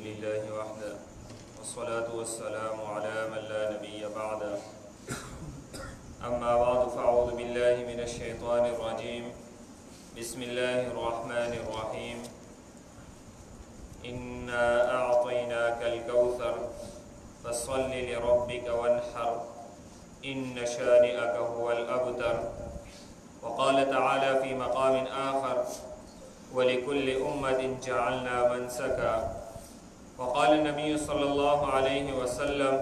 لله وحده والصلاة والسلام على من لا نبي بعده أما بعد فأعوذ بالله من الشيطان الرجيم بسم الله الرحمن الرحيم إنا أعطيناك الكوثر فصل لربك وانحر إن شانئك هو الأبتر وقال تعالى في مقام آخر ولكل أمة جعلنا منسكا وقال النبي صلى الله عليه وسلم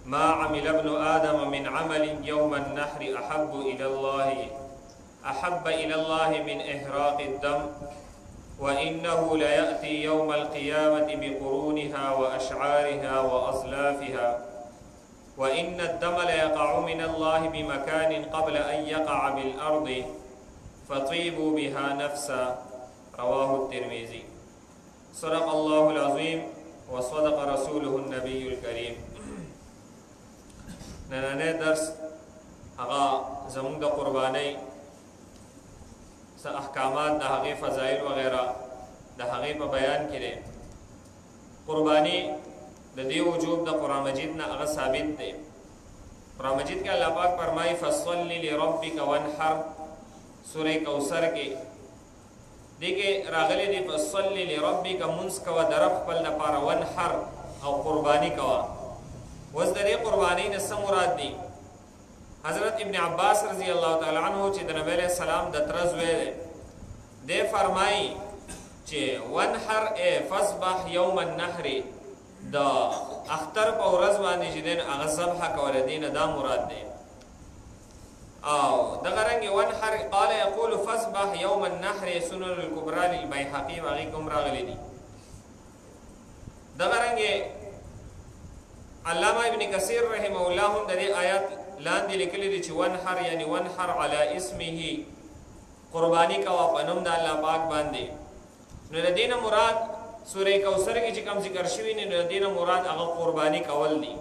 ما عمل ابن آدم من عمل يوم النحر أحب إلى الله من إهراق الدم وإنه ليأتي يوم القيامة بقرونها وأشعارها وأصلافها وإن الدم ليقع من الله بمكان قبل أن يقع بالأرض فطيبوا بها نفسا رواه الترمذي صدق الله العظيم وصدق رسوله النبي الكريم. نننه درس هغه زمون د قربانی س احکامات د هغه فضایل وغیرہ د هغه په بیان کړي. قربانی د دې وجوب د قرآن مجید نه هغه ثابت دی. قرآن مجید کې الله پاک فرمایي فصل لربک وانحر سورہ کوثر کې دیکھے راغلی دی فصل لربک منس کوا درف پل نپارا وانحر او قربانی کوا. وزدری قربانی نسا مراد دی حضرت ابن عباس رضی اللہ تعالی عنہ چی د نبی علیہ السلام د ترزوی دے فرمائی چی وانحر اے فصبح یوم النحر دا اختر پا ورز باندی چی دین اغا ذبح کولدین دا مراد دی. او دغرنگی وانحر قال یقول فصبح یوم النحر سنن الکبرى للبیحقی واغی کم راغلی دی. دغرنگی علامہ ابن کثیر رحمه اللہ هم دے آیات لاندې لیکلی دي چې وانحر یعنی وانحر علی اسمه قربانی کا پنوم د الله پاک باندې. نو د دینه مراد سورہ کوثر کې چې کوم ذکر شوی نه د دینه مراد هغه قربانی کول دي.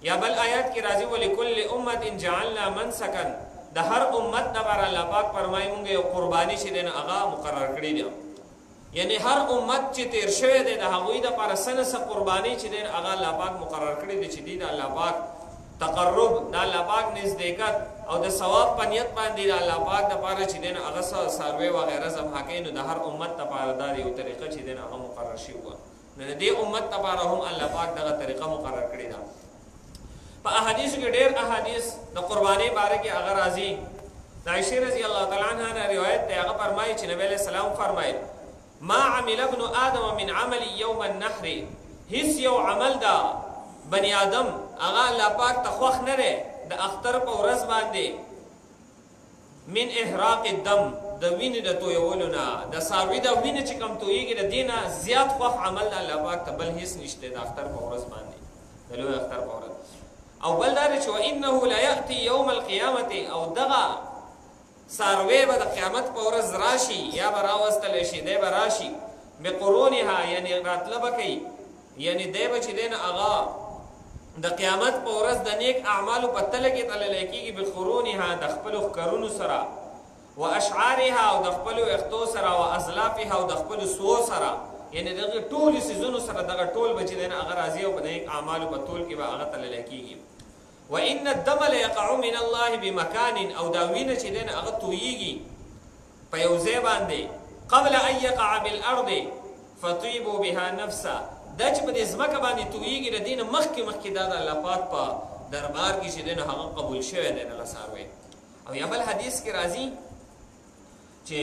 یا بل آیات کې راځي ولکل امه جعلنا منسکا د هر امت د بار الله پاک فرمایي مونږ یو قربانی چې دین هغه مقرر کړی دی. یعنی هر امت چې تیر شوی دی د هغوی د پر سنه قربانی چې دین هغه الله پاک مقرر کړی دی چې دی د الله پاک تقرب د الله پاک نزدېکت او د ثواب په نیت باندې د الله پاک د پاره چې دین هغه سروي و غیره ذبح کین د هر امت لپاره دا یو طریقه چې دین هغه مقرر شي و. نو د دې امت لپاره هم الله پاک دغه طریقه مقرر کړی دا. په احادیث کې ډېر احادیث د قربانی باره کې هغه راځي. عائشہ رضی الله تعالی عنها نه روایت ده هغه فرمایي چې نبی علیہ السلام فرمایي ما عمل ابن آدم من عمل یوم النحر هیڅ یو عمل دا بنی آدم اغا اللہ پاک تخوخ نرے دا اختر پا ورز باندے من احراق الدم دا وین دا تویولونا دا ساروی دا وین چکم تویگی دا دینا زیاد خوخ عمل دا اللہ پاک تا بل حس نشتے دا اختر پا ورز باندے دلو اختر پا ورز او بل داری چو انہو لا یأتی یوم القیامت او دغا ساروی با دا قیامت پا ورز راشی یا براوستلشی دے براشی بقرونها یعنی راتلبا کئی یعنی دے بچی دین اغا د قیامت په ورځ د نیک اعمالو په تله کې تللی کېږي بخرونها د خپلو ښکرونو سره و اشعارها او د خپلو اختو سره و ازلافها او د خپلو سوو سره یعنی دغه ټولو څیزونو سره دغه ټول به چې دی نه هغه راځي او په نیک اعمالو په تول کې به هغه تللی کېږي. و ان الدم لیقع من الله بمکان او دا وینه چې دی نه هغه تویږي په یو ځای باندې قبل ان یقع بالارض فطیبوا بها نفسا دا چې په دې ځمکه باندې تویږي د دې نه مخکې دا د الله پاک په دربار کې چې دی نو هغه قبول شوی دی دغه څاروی. او یا بل حدیث کې راځي چې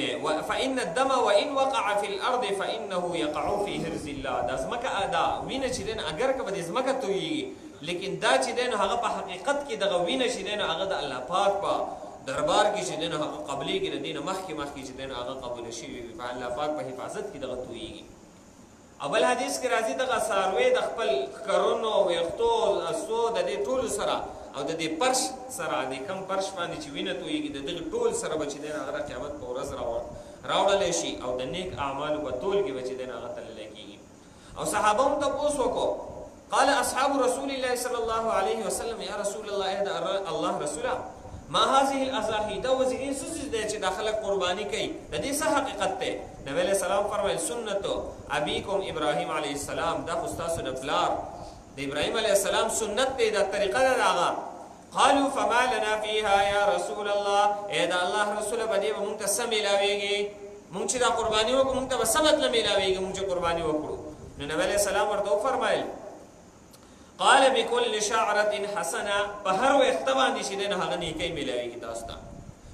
فإن الدم وإن وقع في الأرض فإنه يقع في حرز الله. دا ځمکه دا وینه چې دی نو اگر که په دې ځمکه تویږي لیکن دا چې دی نو هغه په حقیقت کې دغه وینه چې دی نو هغه د الله پاک په دربار کې چې دی نو هغه قبلېږي د دې نه مخکې چې دی نو هغه قبوله شوي وي په الله پاک په حفاظت کې دغه تویږي. اول حدیث کې راځي دغه ساروی د خپل کرونو ویښتو اسو د دې ټولو سره او د دې پرش سره د کم پرش باندې چې وینه تویږي د دغه ټول سره به چې دی هغه قیامت په ورځ راوړلی شي او د نیک اعمالو په تول کې به چې دی هغه تللی کېږي. او صحابه هم تپوس وکړو قال اصحاب رسول الله صلی الله علیه وسلم یا رسول الله الله رسوله ما هذه الاضاحي دا وزین سوز دې چې داخله قرباني کوي د دې څه حقیقت ته نبی علیہ السلام فرمایل سنت ابیکم ابراهیم علیه السلام، دا خو ستاسو د پلار د ابراهیم علیه السلام سنت دی، دا طریقه ده د هغه. قالوا فما لنا فيها یا رسول الله، ای د الله رسوله په دې به مونږ ته څه میلاویږي؟ مونږ چې دا قرباني وکړو مونږ ته به څه مطلب میلاویږي مونږ چې قرباني وکړو؟ نو نبی علیہ السلام ورته وفرمایل قال بكل شعرة حسنه، په هر وخت باندې چې دی نو هغه نیکۍ میلاویږي تاسو ته.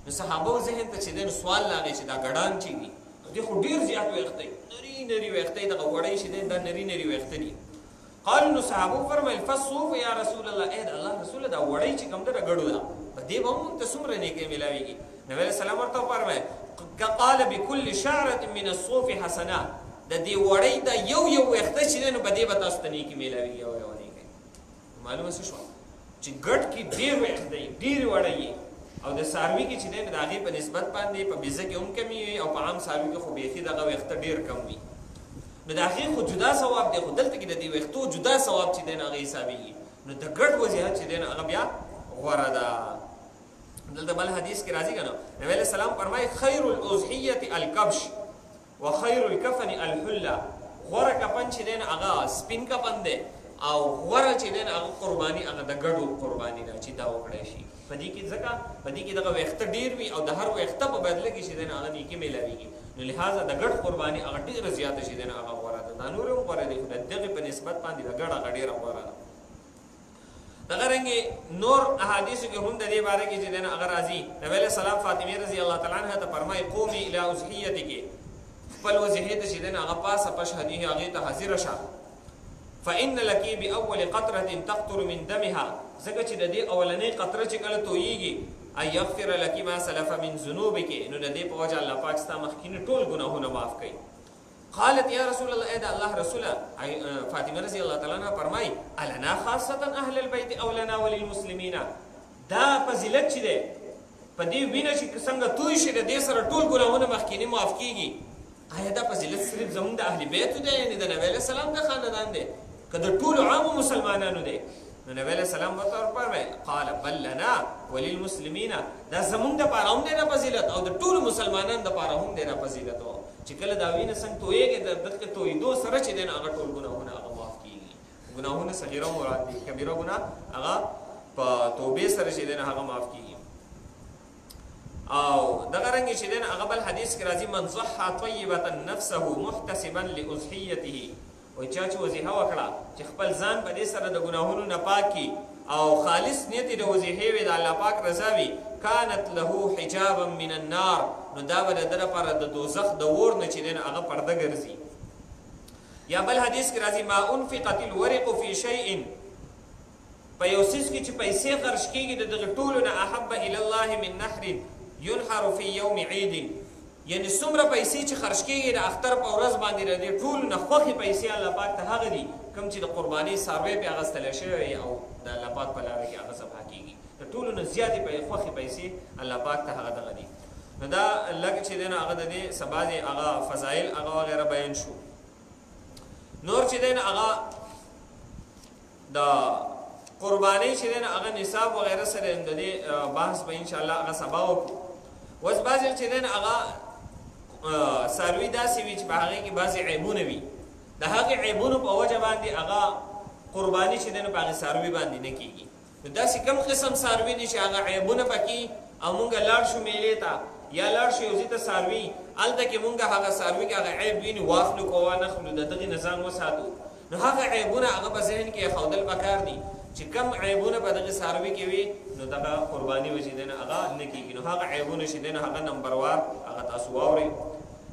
نو صحابو ذهن ته چې دی نو سوال راغی چې دا ګډان چې دي دې خو ډېر زیات وخت دی، نري نري وخت دی، دغه وړی چې دی دا نري نري وخت دي. قالو نو صحابو فرمایل فالصوف یا رسول الله، ای د الله رسوله دا وړی چې کوم ده ګډو ده په دې به مونږ ته څومره نیکۍ میلاویږي؟ نبی علیه السلام ورته وفرمایل قال بكل شعرة من الصوف حسنه، د دې وړی دا یو یو وخت چې دی نو په دې به تاسو ته نیکي میلاویږي یو یو نیکۍ. معلومه څه شوه چې ګډ کې ډېر وخت دی، ډېر وړی او د څاروي کې چې دی د هغې په نسبت باندې په بیزه کې هم کمي وي او په عام څاروي کې خو بیخي دغه وخته ډېر کم وي. نو د هغې خو جدا ثواب دی، خو دلته کې د دې وختو جدا ثواب چې دی نو هغه حسابېږي. نو د ګډ وضاحت چې دی نو هغه بیا غوره ده. دلته بل حدیث کې راځي که نه، نبی علیه السلام فرمایي خیر الاضحیة الکبش و خیر الکفن الحله، غوره کفن چې دی نو هغه سپین کفن دی او غوره چې دی نو هغه قرباني هغه د ګډو قرباني ده چې دا وکړی شي. په دې کې ځکه په دې کې دغه وخته ډېر وي او د هر وخته په بدله کې چې دی نو هغه نیکي میلاویږي. نو لہذا د ګډ قرباني هغه ډېره زیاته چې دی نو هغه غوره ده. دا نور هم غوره دی خو د دغې په نسبت باندې د ګډ هغه ډېره غوره ده. دغه رنګې نور احادیثو کې هم د دې باره کې چې دی نو هغه راځي. نبی علیه السلام فاطمې رضی الله تعالی عنها ته فرمایي قومي الی اضحیتک، خپل وضحیې ته چې دی نو هغه پاسه فاشهدي هغې ته حاضره شه. فإن لکی بأول قطرة تقطر من دمها، ځکه چې د دې اولنۍ قطره چې کله تویږي ان یغفر لکی ما سلف من ذنوبک، نو د دې په وجه الله پاک ستا مخکیني ټول ګناهونه معاف کوي. قالت یا رسول الله، ای د الله رسوله، فاطمه رضی الله تعالی عنها فرمایي النا خاصة اهل البیت او لنا وللمسلمین، دا فضیلت چې دی په دې وینه چې څنګه توی شي د دې سره ټول ګناهونه مخکیني معاف کیږي. آیا دا فضیلت صرف زمونږ د اهل بیتو دی یعنې د نبی علیه السلام د خاندان دی که د ټولو عامو مسلمانانو دی؟ نو نبی علیه السلام ورته وفرمیل قال بل لنا وللمسلمین، دا زمونږ دپاره هم دی دا فضیلت او د ټولو مسلمانانو دپاره هم دی دا فضیلت و چې کله دا وینه څنګه تویږي د دغه تویېدو سره چې دی نو هغه ټول ګناهونه هغه معاف کېږي. ګناهونه صغیره مراد دي، کبیره ګناه هغه په توبې سره چې دی نو هغه معاف کېږي. او دغه رنګې چې دی نو هغه بل حدیث کې راځي من ضحى طیبة نفسه محتسبا لأضحیته، وایي چا چې وضیحه وکړه چې خپل ځان په دې سره د ګناهونو نه پاک کړي او خالص نیت یې د وضیحې وي د الله پاک رضا وي، کانت له حجابا من النار، نو دا به د ده لپاره د دوزخ د اور نه چې دی نو هغه پرده ګرځي. یا بل حدیث کې راځي ما انفقت الورق فی شیء، په یو څیز کې چې پیسې خرج کېږي د دغه ټولو نه احب الی الله من نحر ينحر في يوم عيد، یعنی څومره پیسې چې خرج کېږي د اختر په ورځ باندې د دې ټولو نه خوښې پیسې الله پاک ته هغه دي کوم چې د قربانۍ څاروی پرې اخیستلی شوی او د الله پاک په لاره کې هغه ذبحه کېږي. د ټولو نه زیاتې خوښې پیسې الله پاک ته هغه دغه دي. نو دا لږ چې دی نو هغه د دې څه بعضې هغه فضایل هغه وغیره بیان شو. نور چې دی نو هغه د قربانۍ چې دی نو هغه نصاب وغیره سره د دې بحث به انشاءالله هغه سبا وکړو. اوس بعضې چې دی نو هغه څاروي داسې وي چې په هغې کې بعضې عیبونه وي، د هغې عیبونو په وجه باندې هغه قرباني چې دی نو په هغې څاروي باندې نه کېږي. نو داسې کم قسم څاروي دي چې هغه عیبونه پکې او مونږ لاړ شو میلې ته یا لاړ شو یو ځای ته څاروي هلته کې مونږ هغه څاروي کې هغه عیب ویني واخلو که وانخلو د دغې نه ځان وساتو. نو هغه عیبونه هغه په ذهن کې ایښودل پکار دي چې کم عیبونه په دغې څاروي کې وي نو دغه قرباني به چې دی نو هغه نه کېږي. نو هغه عیبونه چې دی نو هغه نمبروار هغه تاسو واورئ.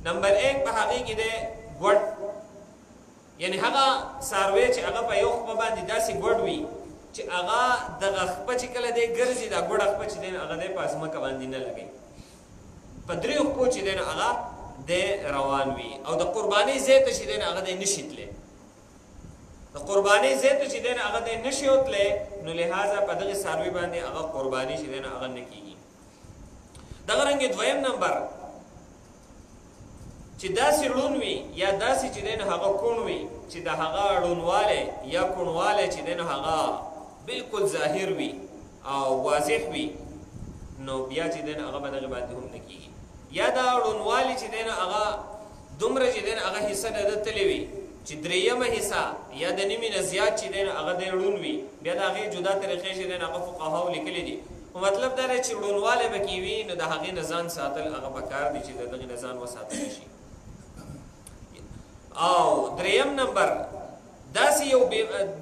نمبر 1 په هغې کې دی ګوډ، یعنی هغه څاروی چې هغه په یو خپه باندې داسې ګوډ وي چې هغه دغه خپه چې کله دی ګرځي دا ګوډه خپه چې دی نو هغه دی په ځمکه باندې نه لګوي، په دریو خپو چې دی نو هغه دی روان وي او د قربانۍ ځای ته چې دی نو هغه دی نشي تللی، د قربانۍ ځای ته چې دی نو هغه دی نشي وتلی. نو لہذا په دغې څاروي باندې هغه قرباني چې دی نو هغه نه کېږي. دغه رنګې دویم نمبر چې داسې ړون وي یا داسې چې دی نو هغه کوڼ وي چې د هغه ړونوالی یا کوڼوالی چې دی نو هغه بلکل ظاهر وي او واضح وي، نو بیا چې دی نو هغه به دغې باندې هم نه کېږي. یا دا ړونوالی چې دی نو هغه دومره چې دین هغه حصہ د تلې وي چې دریمه حصہ یا د نیمې نه زیات چې دین هغه د ړون وي بیا د هغې جدا طریقې چې دین هغه فقهاو لیکلي دي مطلب دا دی چې ړونوالی به کې وي نو د هغې نه ځان ساتل هغه پکار دي چې د دغې نه ځان وساتلی شي او دریم نمبر داسې یو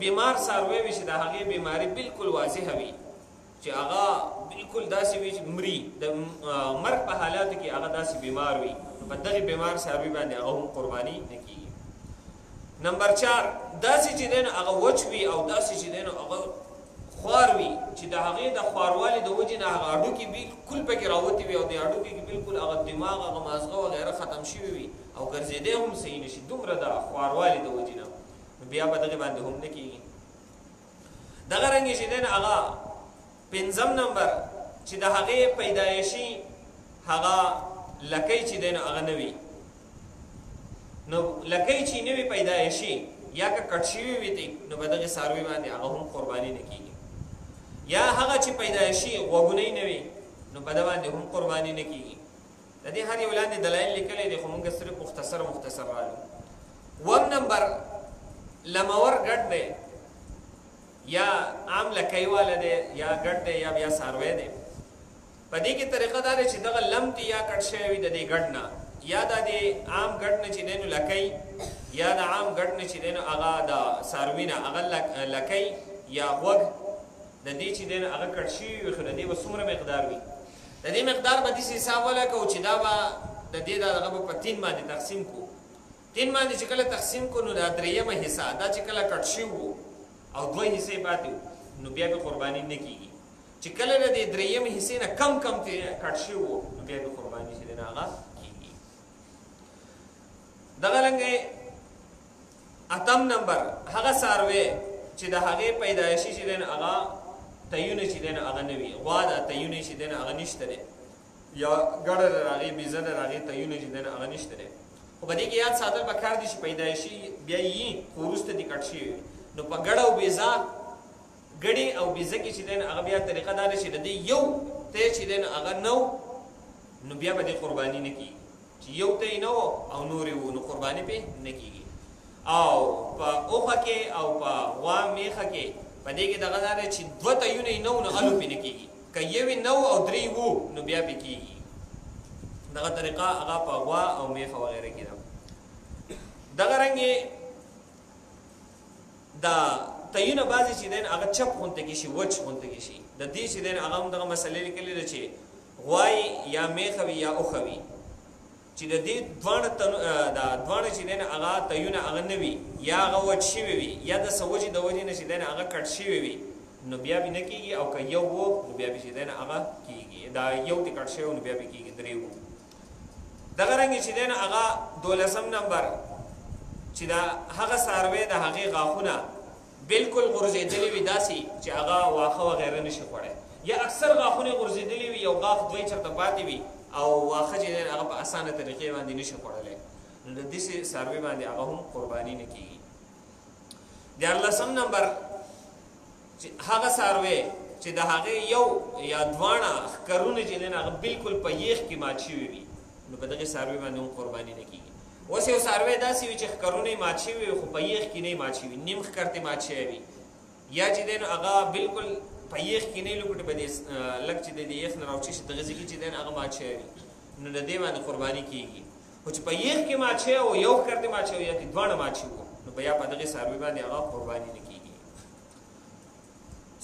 بیمار څاروی وي چې د هغې بیماري بالکل واضحه وي چې هغه بالکل داسې وي چې مري د مرګ په حالاتو کې هغه داسې بیمار وي په دغې بیمار څاروي باندې هغه هم قرباني نه کېږي نمبر 4 داسې چې دی نو هغه وچ وي او داسې چې دی نو هغه خوار وي چې د هغې د خواروالي د وجې نه هغه هډوکي بالکل پکې راوتې وي او د هډوکي کې بالکل هغه دماغ هغه مازغه وغیره ختم شوي وي او ګرځېدی هم صحیح نه شي دومره د خواروالي د وجې نه بیا په دغې باندې هم نه کېږي دغه رنګې چې دی نو هغه 5 نمبر چې د هغې پیدایشي هغه لکۍ چې دی نو هغه نه وي نو لکۍ چې نه وي پیدایشي یا که کټ شوي وي دي نو په دغې څاروي باندې هغه هم قرباني نه کېږي یا هغه چې پیدایشي غوږونه نه وي نو په ده باندې هم قرباني نه کېږي د دې هر یو لاندې دلایل لیکلی دی خو موږ صرف مختصر رالو 1 نمبر لمور ګډ دی یا عام لکۍ والا دی یا ګډ دی یا بیا څاروی دی په دې کې طریقه دا دی چې دغه لم دی یا کټ شوی وي د دې ګډ نه یا د عام ګډ نه چې دی نو لکۍ یا د عام ګډ نه چې دی نو هغه د څاروي نه هغه لکۍ یا غوږ د دې چې دی نو هغه کټ شوي وي خو د دې به څومره مقدار وي د دې مقدار به داسې حساب ولګوو چې دا به د دې دغه به په 3 باندې تقسیم کړو 3 باندې چې کله تقسیم کړو نو دا دریمه حصہ دا چې کله کټ شوي وو او 2 حصې پاتې نو بیا به قرباني نه کېږي چې کله د دې دریمې حصې نه کم کټ شوي وو نو بیا به قرباني چې دی نو هغه کېږي دغه رنګې 8 نمبر هغه څاروی چې د هغې پیدایشي چې دی نو هغه تیونه چې دی نو هغه نه وي غوا ده تیونه چې دی نو هغه نشته دی یا ګډه ده د هغې بیزه ده د هغې تیونه چې دی نو هغه نشته دی خو په دې کې یاد ساتل پکار دي چې پیدایشي بیا یي خو وروسته دې کټ شوي وي نو په ګډه او بیزه ګډې او بیزه کې چې دی نو هغه بیا طریقه دا ده چې د دې یو تی چې دی نو هغه نه نو بیا به دې قرباني نه کېږي چې یو تی نه او نورې وو نو قرباني پې نه کېږي او په اوښه کې او په غوا میخه کې په دې کې دغه دا دی چې 2 تیونه یې نه وو نو الو پې نه کېږي که یوې نه او 3 وو نو بیا پې کېږي دغه طریقه هغه په غوا او میخه وغیره کې ده دغه رنګې دا تیونه بعضې چې دی هغه چپ غونته کې شي وچ غونته کې شي د دې چې دی هغه هم دغه مسلې لیکلې ده چې غوای یا میخه وي یا اوښه وي چې د دې دواړه چې دی هغه تیونه هغه نه وي یا هغه وچ شوي وي یا د څه وجې د وجې نه چې دی هغه کټ شوي وي نو بیا به نه کېږي او که یو وو نو بیا به چې دی هغه کېږي دا یو دې کټ شوی نو بیا به کېږي 3 وو دغه رنګې چې دی هغه 12 نمبر چې دا هغه څاروی د هغې غاښونه بالکل غورځېدلي وي داسې چې هغه واښه وغیره نشي خوړی یا اکثر غاښونه یې غورځېدلي وي یو غاښ 2 چېرته پاتې وي او واښه چې دی هغه په اسانه طریقې باندې نشي خوړلی نو د داسې څاروي باندې هغه هم قرباني نه کېږي 14 نمبر هغه څاروی چې د هغې یو یا دواړه ښکرونه چې دی هغه بالکل په یخ کې مات شوي وي نو په دغې څاروي باندې هم قرباني نه کېږي اوس یو څاروی داسې وي چې ښکرونه یې مات شوي وي خو په یخ کې نه یې مات شوي نیم ښکر ترې مات شوی وي یا چې دی نو هغه بالکل په یخ کې نه لوګټې په دې لږ چې دی د یخ نه راوچې شي دغه ځای کې چې دی هغه مات شوی وي نو د دې باندې قرباني کېږي خو چې په یخ کې مات شوی او یو ښکر ترې مات شوی یا چې دواړه مات شوي وو نو بیا په دغې څاروي باندې هغه قرباني نه کېږي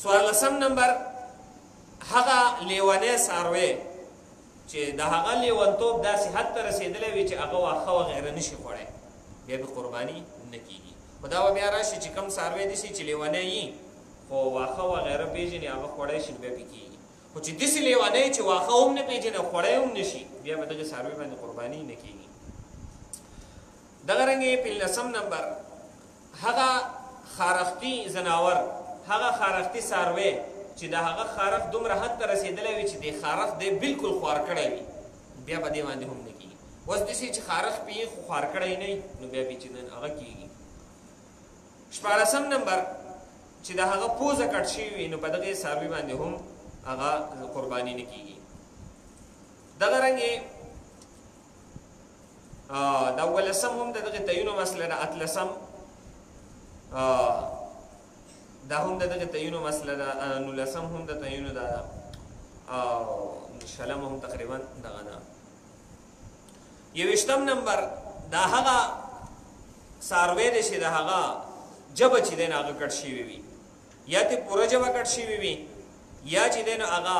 14 نمبر هغه لیونی څاروی چې د هغه لیونتوب داسې حد ته رسېدلی وي چې هغه واښه وغیره نشي خوړی بیا به قرباني نه کېږي خو دا به بیا راشي چې کوم څاروی دي چې لیونی وي خو واښه وغیره پېژني هغه خوړی شي نو بیا پې کېږي خو چې داسې لیونی چې واښه هم نه پېژني او خوړی هم نشي بیا به دغې څاروي باندې قرباني نه کېږي دغه رنګې 15 نمبر هغه خارښتي ځناور هغه خارښتي څاروی چې د هغه خارښ دومره حد ته رسېدلی وي چې د خارښ دی بالکل خوار کړی وي بیا په دې باندې هم نه کېږي اوس داسې چې خارښ پې یې خو خوار کړی نه وي نو بیا پې چې هغه کېږي 14 نمبر چې د هغه پوزه کټ شوي وي نو په دغې څاروي باندې هم هغه قرباني نه کېږي دغه رنګې دا ولسم هم د دغه تعین مسله ده، اتلسم دا هم د دغه تعین مسله ده، نولسم هم د تعین ده، او شلم هم تقریبا دغه ده. 21 نمبر دا هغه څاروی دی چې د هغه ژبه چې دی نو هغه کټ شوي وي، یا ترې پوره ژبه کټ شوي وي، یا چې دی نو هغه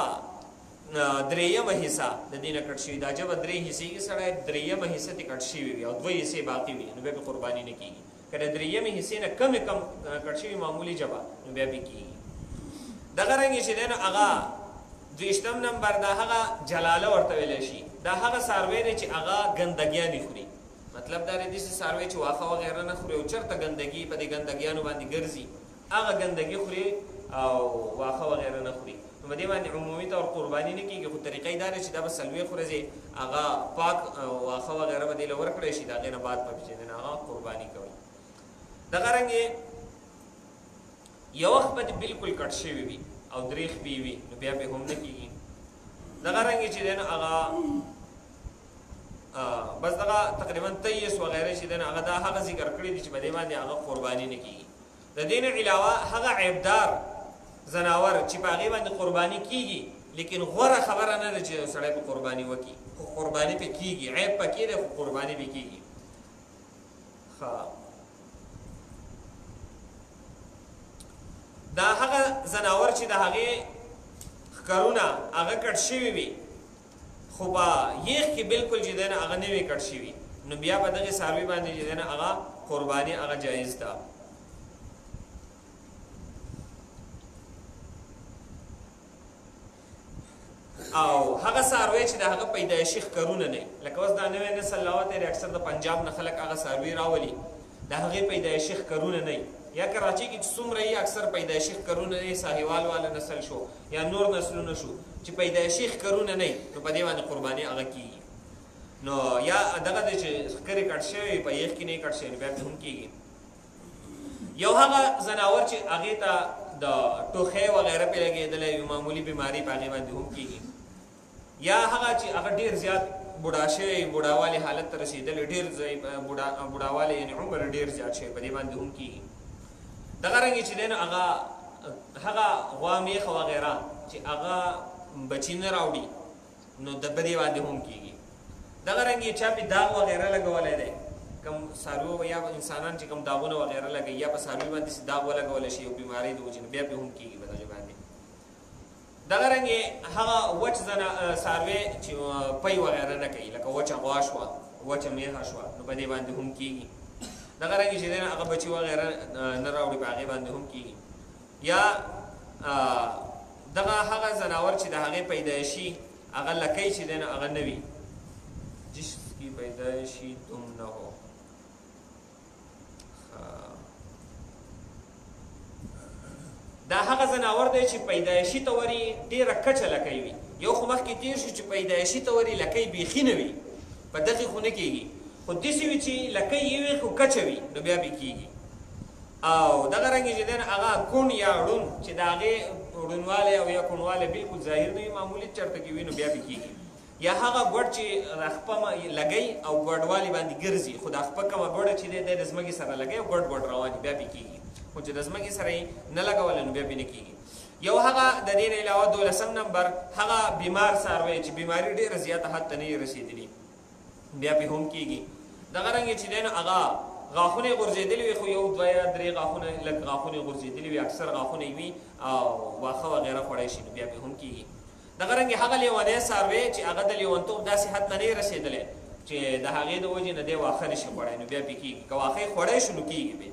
درېیمه حصه د دې نه کټ شوي. دا ژبه 3 حصې کې سړی درېیمه حصه ترې کټ شوي وي او 2 حصې باقي وي، نو بیا پې قرباني نه کېږي. که د درېیمې حصې نه کم کټ شوي معمولي ژبه، نو بیا پې کېږي. دغه رنګې چې دی نو هغه 22 نمبر دا هغه جلاله ورته ویلی شي. دا هغه څاروی دی چې هغه ګندګیانې خوري، مطلب دا دی داسې څاروی چې واښه وغیره نه خوري او چېرته ګندګي په دې ګندګیانو باندې ګرځي، هغه ګندګي خوري او واښه وغیره نه خوري. نو په دې باندې عمومي طور قرباني نه کېږي، خو طریقه یې دا دی چې دا به 40 ورځې هغه پاک واښه وغیره به دې له ورکړی شي، د هغې نه بعد به چې دی هغه قرباني کوي. دغه رنګې یو وخت به دې بلکل کټ شوي وي او دریخ بې وي، نو بیا به هم نه کېږي. دغه رنګې چې دی نو هغه بس دغه تقریبا 23 وغیره چې دی نو هغه دا هغه ذکر کړي دي چې په دې باندې هغه قرباني نه کېږي. د دې نه علاوه هغه عیبدار ځناور چې په هغې باندې قرباني کېږي، لیکن غوره خبره نه ده چې سړی په قرباني وکړي، خو قرباني پې کېږي، عیب پکې دی خو قرباني پې کېږي. دا هغه ځناور چې د هغې ښکرونه هغه کټ شوي وي، خو په یخ کې بلکل چې دی نه هغه نه وي کټ شوي، نو بیا په دغې څاروي باندې چې دی نه هغه قرباني هغه جایز ده. او هغه څاروی چې د هغه پیدایشي ښکرونه نه، لکه اوس دا نوی نسل راوتی دی، اکثر د پنجاب نه خلک هغه څاروي راولي، د هغې پیدایشي ښکرونه نه، یا کراچۍ کې چې څومره یې اکثر پیدایشي ښکرونه نه، ساهیوال والا نسل شو یا نور نسلونه شو چې پیدایشي ښکرونه نه، نو په دې باندې قرباني هغه کېږي. نو یا دغه دی چې ښکرې کټ شوی په یخ کې نه یې کټ شوی، نو بیا هم کېږي. یو هغه ځناور چې هغې ته د ټوخی وغیره پې لګېدلی وي، معمولي بیماري په هغې باندې هم کېږي. یا هغه چې هغه ډېر زیات بوډا شوی، بوډاوالي حالت ته رسېدلی، ډېر بوډاوالی یعنې عمر ډېر زیات شوی، په دې باندې هم کېږي. دغه رنګې چې دی نو هغه غوا میخه وغیره چې هغه بچي نه راوړي، نو د په دې باندې هم کېږي. دغه رنګې چا پې داغ وغیره لګولی دی، کم څاروي یا انسانان چې کم داغونه وغیره لګوي، یا په څاروي باندې داغ ولګولی شي یو بیمارۍ د وجې نه، بیا پې هم کېږي په دغې باندې. دغه رنګې هغه وچ څاروی چې پی وغیره نه کوي، لکه وچه غوا شوه، وچه میخه شوه، نو په دې باندې هم کېږي. دغه رنګې چې دی نو هغه بچي وغیره نه راوړي، په هغې باندې هم کېږي. یا دغه هغه ځناور چې د هغې پیدایشي هغه لکۍ چې دی نو هغه نه وي، جس کی پیدایشی تم نه ہو. دا هغه ځناور دی چې پیدایشي تورې ډېره کچه لکۍ وي. یو خو مخکې تېر شو چې پیدایشي تورې لکۍ بیخي نه وي، په دغې خو نه کېږي، خو داسې وي چې لکۍ یې وي خو کچه وي، نو بیا پې کېږي. او دغه رنګې چې دی نو هغه کڼ یا ړوند چې د هغې ړوندوالی او یا کڼوالی بلکل ظاهر نه وي، معمولي چېرته کې وي، نو بیا پې کېږي. یا هغه ګوډ چې خپه لګی او ګوډوالي باندې ګرځي، خو دا خپه کومه ګوډه چې دی د ځمکې سره لګی او ګوډ ګوډ رواني، بیا پې کېږي. خو چې د ځمکې سره یې نه لګولی، نو بیا پې نه کېږي. یو هغه د دې نه علاوه 12 نمبر هغه بیمار څاروی چې بیماري ډېره زیاته حد ته نه یې رسېدلي، بیا پې هم کېږي. دغه رنګې چې دی نو هغه غاښونه یې غورځېدلي وي، خو 1 2 یا 3 غاښونه لږ غاښونه یې غورځېدلي وي، اکثر غاښونه یې وي او واښه وغیره خوړی شي، نو بیا پې هم کېږي. دغه رنګې هغه لیونی څاروی چې هغه د لیونتوب داسې حد ته نه یې رسېدلی چې د هغې د وجې نه دی واښه نه شي خوړی، نو بیا پې کېږي. که واښه یې خوړی شو، نو کېږي بیا.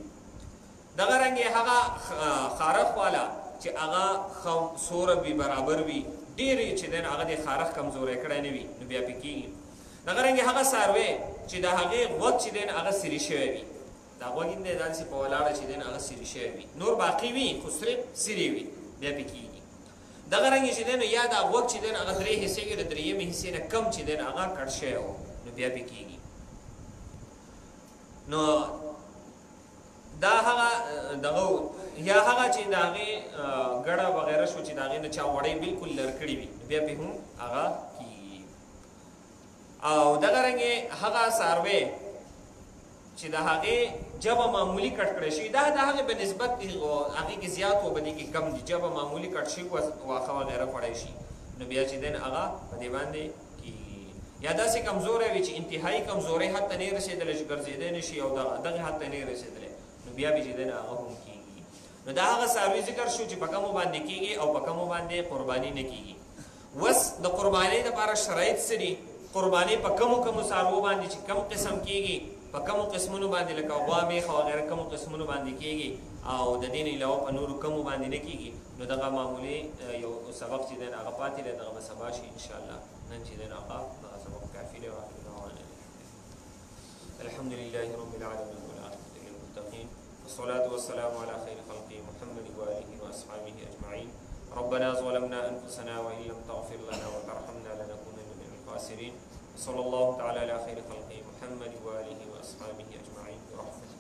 دغه رنګې هغه خارښ والا چې هغه سوره وي، برابر وي، ډېر چې دی نو هغه د خارښ کمزوری کړی نه وي، نو بیا پې کېږي. دغه رنګې هغه څاروی چې د هغې غوږ چې دی نو هغه سري شوی وي، دا غوږ یې دی داسې په ولاړه چې دی نو هغه سري شوی وي، نور باقي وي خو صرف سري وي، بیا پې کېږي. دغه رنګې چې دی نو یا دا غوږ چې دی نو هغه 3 حصې کې د 3مې حصې نه کم چې دی نو هغه کټ شوی و، نو بیا پې کېږي. نو دا هغه دغه یا هغه چې د هغې ګړه وغیره شو چې د هغې نه چا وړی بلکل لر کړي وي، بیا پې هم هغه کېږي. او دغه رنګ هغه ساروی چې د هغې جبه معمولي کټ کړی شي دا د هغې په نسبت هغې کې زیات و بدې کې کم دي جبه معمولي کټ شي واښه وغیره خوړی شي نو بیا چې دین هغه په دې باندې کېږي یا داسې کمزوری وي چې انتهایي کمزوری حد ته نه یې رسېدلی چې ګرځېدی نه شي او دغې حد ته نه یې رسېدلی نو بیا به چې دین هغه هم کېږي نو دا هغه څاروي ذکر شو چې په کمو باندې کېږي او په کمو باندې قرباني نه کېږي وس د قربانۍ دپاره شرایط څه دي قرباني په کمو څاروو باندې چې کم قسم کېږي په کمو قسمونو باندې لکه غوا میخ او غیره کمو قسمونو باندې کېږي او د دې نه علاوه په نورو کمو باندې نه کېږي نو دغه معمولي یو سبق چې دی هغه پاتې دی دغه به سبا شي انشاءالله نن چې دی هغه دغه سبق کافي دی واخر دعوانا الحمد لله رب العالمين والعاقبة للمتقين والصلاة والسلام على خير خلقه محمد وآله وأصحابه أجمعين ربنا ظلمنا أنفسنا وإن لم تغفر لنا وترحمنا لنكونن من الخاسرين صلى الله تعالى على خير خلقه محمد وآله وأصحابه أجمعين برحمته